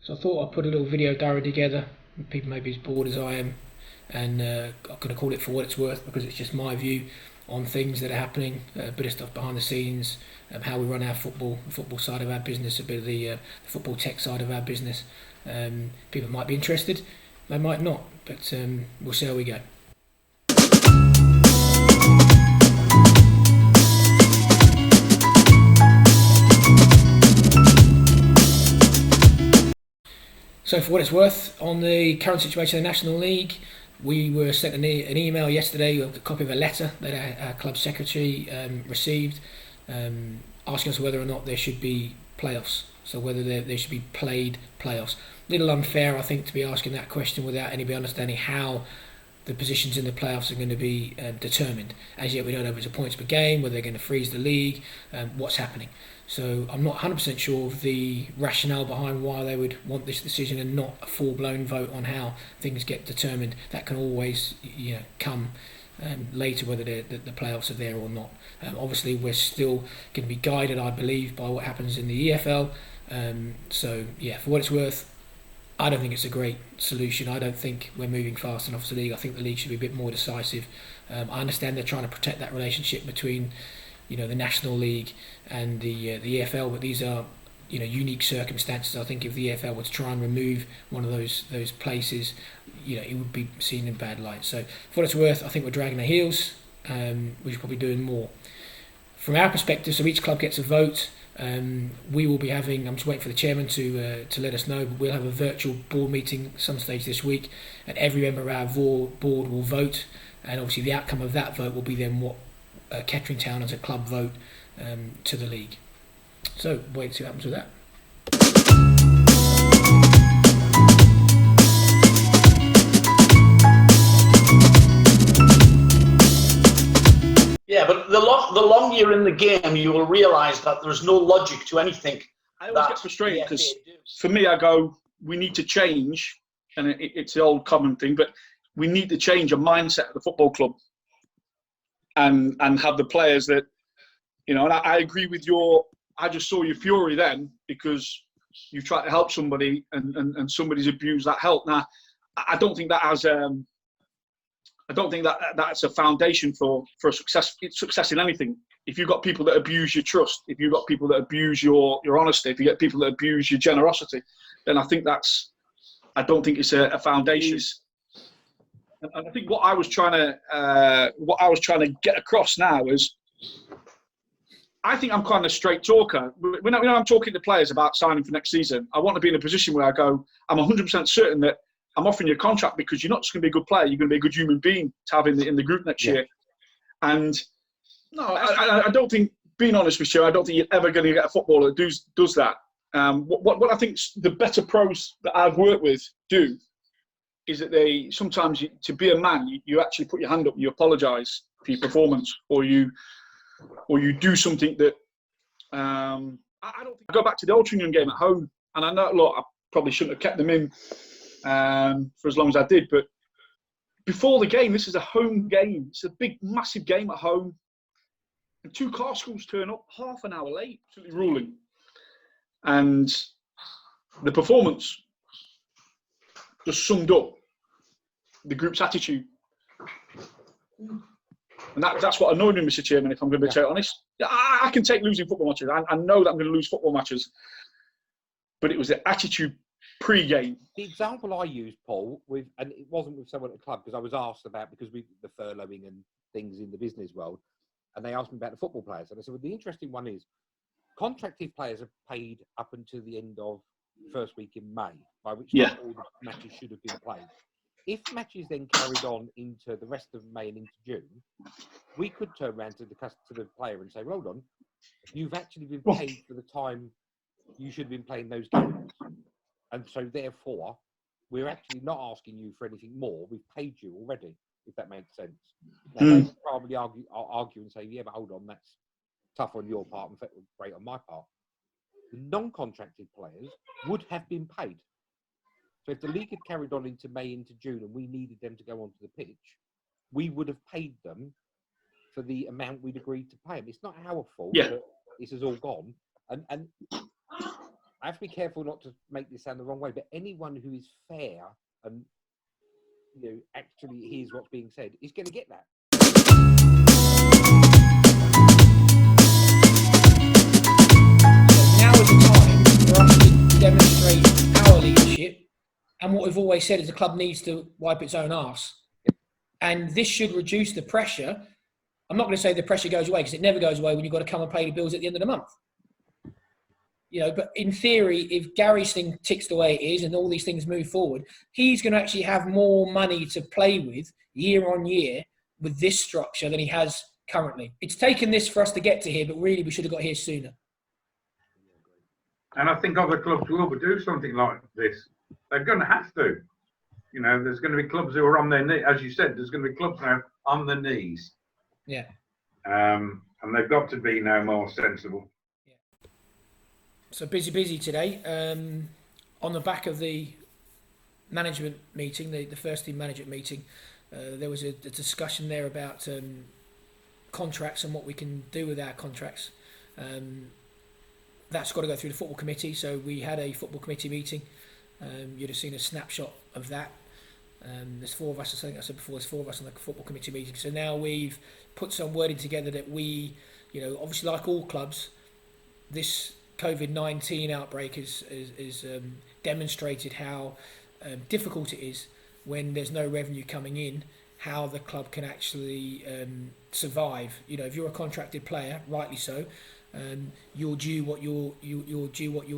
So I thought I'd put a little video diary together. People may be as bored as I am, and I'm going to call it For What It's Worth because it's just my view on things that are happening, a bit of stuff behind the scenes, how we run our football, the football side of our business, a bit of the football tech side of our business. People might be interested, they might not, but we'll see how we go. So for what it's worth, on the current situation in the National League, we were sent an email yesterday, a copy of a letter that our club secretary received, asking us whether or not there should be playoffs. So whether there should be played playoffs. A little unfair, I think, to be asking that question without anybody understanding how the positions in the playoffs are going to be determined. As yet, we don't know if it's a points per game, whether they're going to freeze the league, what's happening. So I'm not 100% sure of the rationale behind why they would want this decision and not a full-blown vote on how things get determined. That can always come later, whether the playoffs are there or not. Obviously, we're still going to be guided, I believe, by what happens in the EFL. So, for what it's worth, I don't think it's a great solution. I don't think we're moving fast enough to the league. I think the league should be a bit more decisive. I understand they're trying to protect that relationship between the National League and the EFL, but these are unique circumstances. I think if the EFL were to try and remove one of those places, it would be seen in bad light. So for what it's worth, I think we're dragging our heels. We should probably be doing more. From our perspective, so each club gets a vote. We will be having, I'm just waiting for the chairman to let us know, but we'll have a virtual board meeting some stage this week, and every member of our board will vote, and obviously the outcome of that vote will be then what Kettering Town as a club vote to the league. So wait to see what happens with that. Yeah, but the longer you're in the game, you will realise that there's no logic to anything. I always get frustrated because for me, I go, we need to change, and it's the old common thing, but we need to change a mindset of the football club and have the players that, and I agree with I just saw your fury then because you've tried to help somebody and somebody's abused that help. Now, I don't think that has I don't think that's a foundation for success in anything. If you've got people that abuse your trust, if you've got people that abuse your honesty, if you get people that abuse your generosity, then I don't think it's a foundation. And I think what I was trying to get across now is, I think I'm kind of a straight talker. When I'm talking to players about signing for next season, I want to be in a position where I go, I'm 100% certain that I'm offering you a contract because you're not just going to be a good player, you're going to be a good human being to have in the group next year. And no, I don't think, being honest with you, I don't think you're ever going to get a footballer that does that. What I think the better pros that I've worked with do is that they sometimes, to be a man, you actually put your hand up and you apologise for your performance, or you do something that I don't think. I go back to the Altrincham game at home, and I know, look, I probably shouldn't have kept them in for as long as I did, but before the game, this is a home game. It's a big, massive game at home, and two car schools turn up half an hour late, absolutely ruling, and the performance just summed up the group's attitude. And that's what annoyed me, Mr. Chairman, if I'm going to be totally honest. Yeah, I can take losing football matches. I know that I'm going to lose football matches. But it was the attitude pre-game. The example I used, Paul, and it wasn't with someone at the club, because I was asked about, because we the furloughing and things in the business world, and they asked me about the football players. And I said, well, the interesting one is contracted players are paid up until the end of first week in May, by which time all the matches should have been played. If matches then carried on into the rest of May and into June, we could turn around to the player and say, well, hold on, you've actually been paid for the time you should have been playing those games. And so therefore, we're actually not asking you for anything more. We've paid you already, if that makes sense. Now, they would probably argue and say, yeah, but hold on, that's tough on your part and great on my part. The non-contracted players would have been paid. So if the league had carried on into May, into June, and we needed them to go onto the pitch, we would have paid them for the amount we'd agreed to pay them. It's not our fault that this has all gone. And I have to be careful not to make this sound the wrong way, but anyone who is fair and actually hears what's being said is going to get that. So now is the time for us to demonstrate our leadership, and what we've always said is the club needs to wipe its own arse. And this should reduce the pressure. I'm not going to say the pressure goes away, because it never goes away when you've got to come and pay the bills at the end of the month. But in theory, if Gary's thing ticks the way it is and all these things move forward, he's going to actually have more money to play with year on year with this structure than he has currently. It's taken this for us to get to here, but really we should have got here sooner. And I think other clubs will do something like this. They're going to have to. There's going to be clubs who are on their knees. As you said, there's going to be clubs now on their knees. Yeah. And they've got to be now more sensible. Yeah. So busy today. On the back of the management meeting, the first team management meeting, there was a discussion there about contracts and what we can do with our contracts. That's got to go through the football committee. So we had a football committee meeting. You'd have seen a snapshot of that. There's 4 of us, I think I said before, there's 4 of us on the football committee meeting. So now we've put some wording together that we, obviously like all clubs, this COVID-19 outbreak has demonstrated how difficult it is when there's no revenue coming in, how the club can actually survive. If you're a contracted player, rightly so, you're due what you're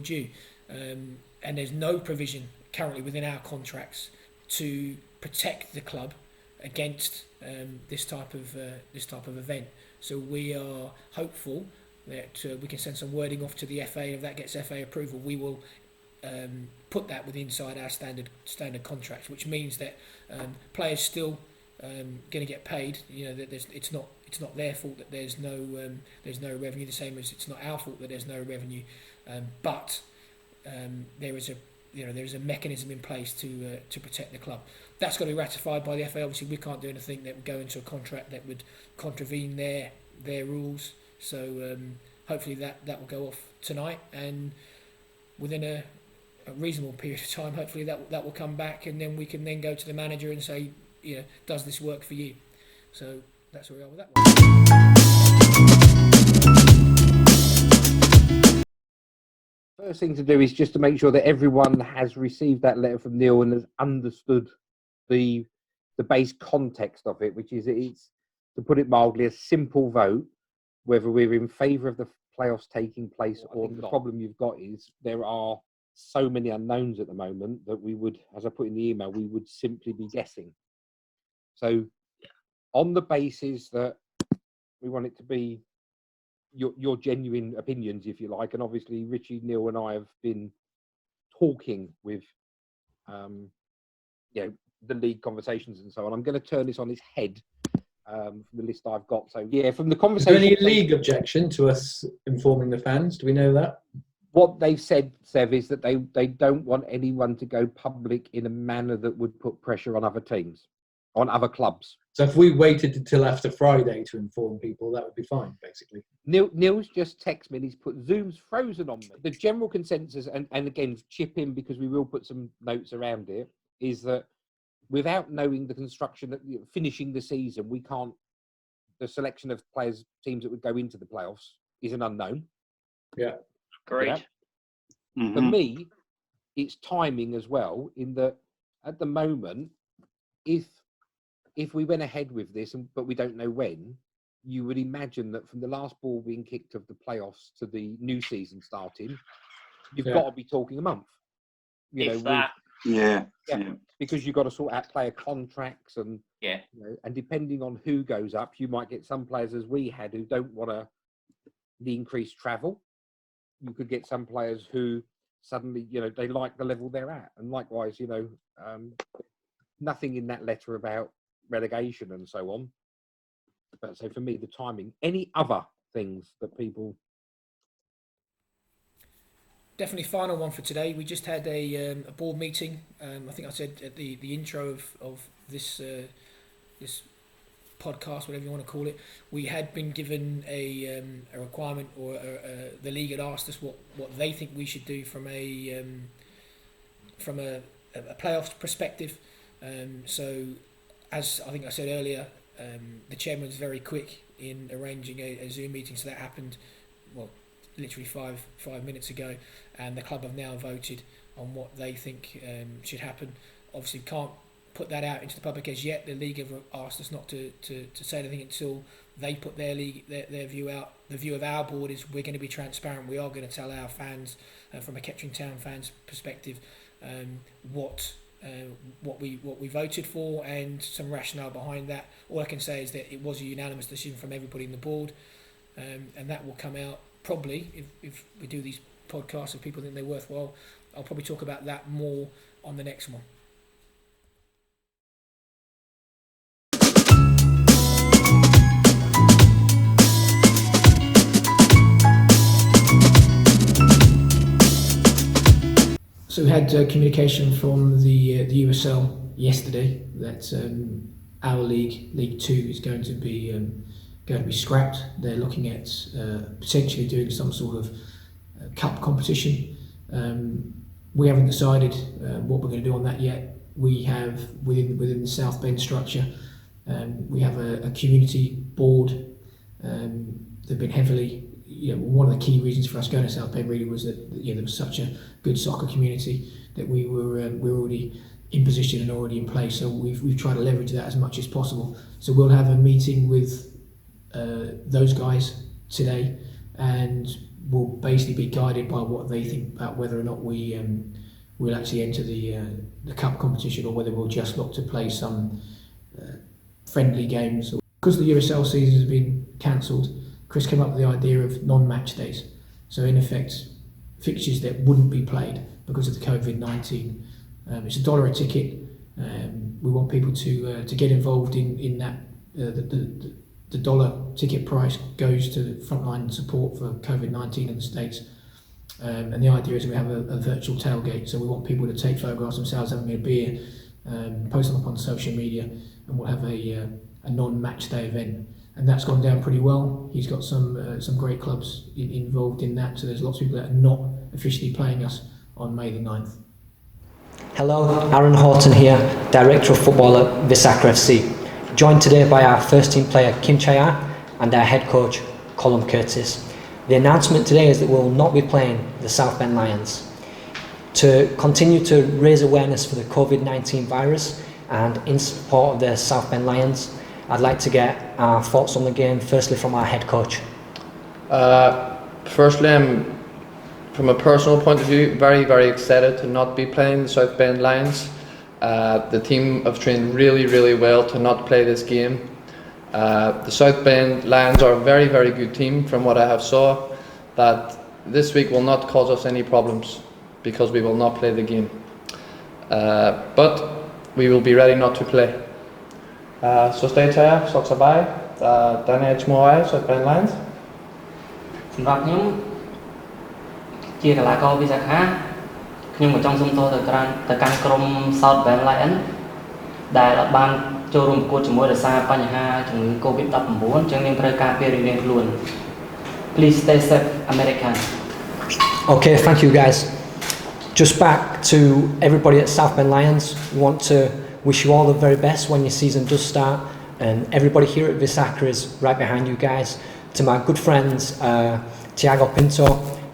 due. And there's no provision currently within our contracts to protect the club against this type of event. So we are hopeful that we can send some wording off to the FA. If that gets FA approval, we will put that within inside our standard contracts, which means that players still going to get paid. That it's not their fault that there's no revenue. The same as it's not our fault that there's no revenue, but there is a mechanism in place to protect the club. That's got to be ratified by the FA. Obviously, we can't do anything that would go into a contract that would contravene their rules. So hopefully that will go off tonight, and within a reasonable period of time, hopefully that will come back, and then we can then go to the manager and say, does this work for you? So that's where we are with that one. First thing to do is just to make sure that everyone has received that letter from Neil and has understood the base context of it, which is it's, to put it mildly, a simple vote whether we're in favour of the playoffs taking place or not. The problem you've got is there are so many unknowns at the moment that we would, as I put in the email, we would simply be guessing. So on the basis that we want it to be your genuine opinions, if you like, and obviously Richie, Neil and I have been talking with the league conversations and so on. I'm going to turn this on its head from the list I've got. So from the conversation. Is there any league objection to us informing the fans? Do we know that? What they've said, Sev, is that they don't want anyone to go public in a manner that would put pressure on other teams, on other clubs. So if we waited until after Friday to inform people, that would be fine, basically. Neil's just texted me and he's put Zoom's frozen on me. The general consensus, and again, chip in because we will put some notes around it, is that without knowing the construction, finishing the season, we can't, the selection of players, teams that would go into the playoffs is an unknown. Yeah. Great. Yeah. Mm-hmm. For me, it's timing as well, in that at the moment, if we went ahead with this, but we don't know when, you would imagine that from the last ball being kicked of the playoffs to the new season starting, you've got to be talking a month. Because you've got to sort out player contracts and and depending on who goes up, you might get some players, as we had, who don't want the increased travel. You could get some players who suddenly, they like the level they're at, and likewise, nothing in that letter about relegation and so on. But so for me, the timing. Any other things that people? Definitely final one for today. We just had a board meeting. I think I said at the intro of this podcast, whatever you want to call it, we had been given a requirement, or the league had asked us what they think we should do from a playoffs perspective. So, as I think I said earlier, the chairman was very quick in arranging a Zoom meeting, so that happened, well, literally five minutes ago, and the club have now voted on what they think should happen. Obviously, can't put that out into the public as yet. The league have asked us not to say anything until they put their view out. The view of our board is we're going to be transparent. We are going to tell our fans, from a Kettering Town fans perspective, what we voted for and some rationale behind that. All I can say is that it was a unanimous decision from everybody in the board, and that will come out probably if we do these podcasts, if people think they're worthwhile. I'll probably talk about that more on the next one. So we had communication from the USL yesterday that our League 2 is going to be scrapped. They're looking at potentially doing some sort of cup competition. We haven't decided what we're going to do on that yet. We have within the South Bend structure, we have a community board. They've been heavily. One of the key reasons for us going to South Bend really was that there was such a good soccer community that we were already in position and already in place. So we've tried to leverage that as much as possible. So we'll have a meeting with those guys today, and we'll basically be guided by what they think about whether or not we'll actually enter the cup competition, or whether we'll just look to play some friendly games. Because the USL season has been cancelled, Chris came up with the idea of non-match days. So in effect, fixtures that wouldn't be played because of the COVID-19. It's $1 a ticket. We want people to get involved in that. The dollar ticket price goes to frontline support for COVID-19 in the States. And the idea is we have a virtual tailgate. So we want people to take photographs themselves having a beer, post them up on social media, and we'll have a non-match day event. And that's gone down pretty well. He's got some great clubs involved in that, so there's lots of people that are not officially playing us on May the 9th. Hello, Aaron Horton here, Director of Football at Visakra FC. Joined today by our first team player Kim Chaya and our head coach Colin Curtis. The announcement today is that we will not be playing the South Bend Lions. To continue to raise awareness for the COVID-19 virus and in support of the South Bend Lions, I'd like to get our thoughts on the game, firstly from our head coach. Firstly, I'm, from a personal point of view, very, very excited to not be playing the South Bend Lions. The team have trained really, really well to not play this game. The South Bend Lions are a very, very good team from what I have saw, that this week will not cause us any problems because we will not play the game. But we will be ready not to play. So stay tuned, so bye. Danny Moai, South Bend Lions. សម្រាប់ខ្ញុំជាកីឡាករវិសាខាខ្ញុំក៏ចង់សុំទោសទៅកាន់ក្រុម South Bend Lions ដែលអត់បានចូលរួមប្រកួតជាមួយដោយសារបញ្ហាជំងឺ COVID-19 អញ្ចឹងយើងត្រូវការពេលរៀងខ្លួន Please stay safe, America. Okay, thank you guys. Just back to everybody at South Bend Lions. We want to wish you all the very best when your season does start, and everybody here at Visakra is right behind you guys. To my good friends Tiago Pinto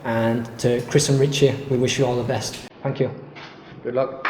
and to Chris and Richie, we wish you all the best. Thank you. Good luck.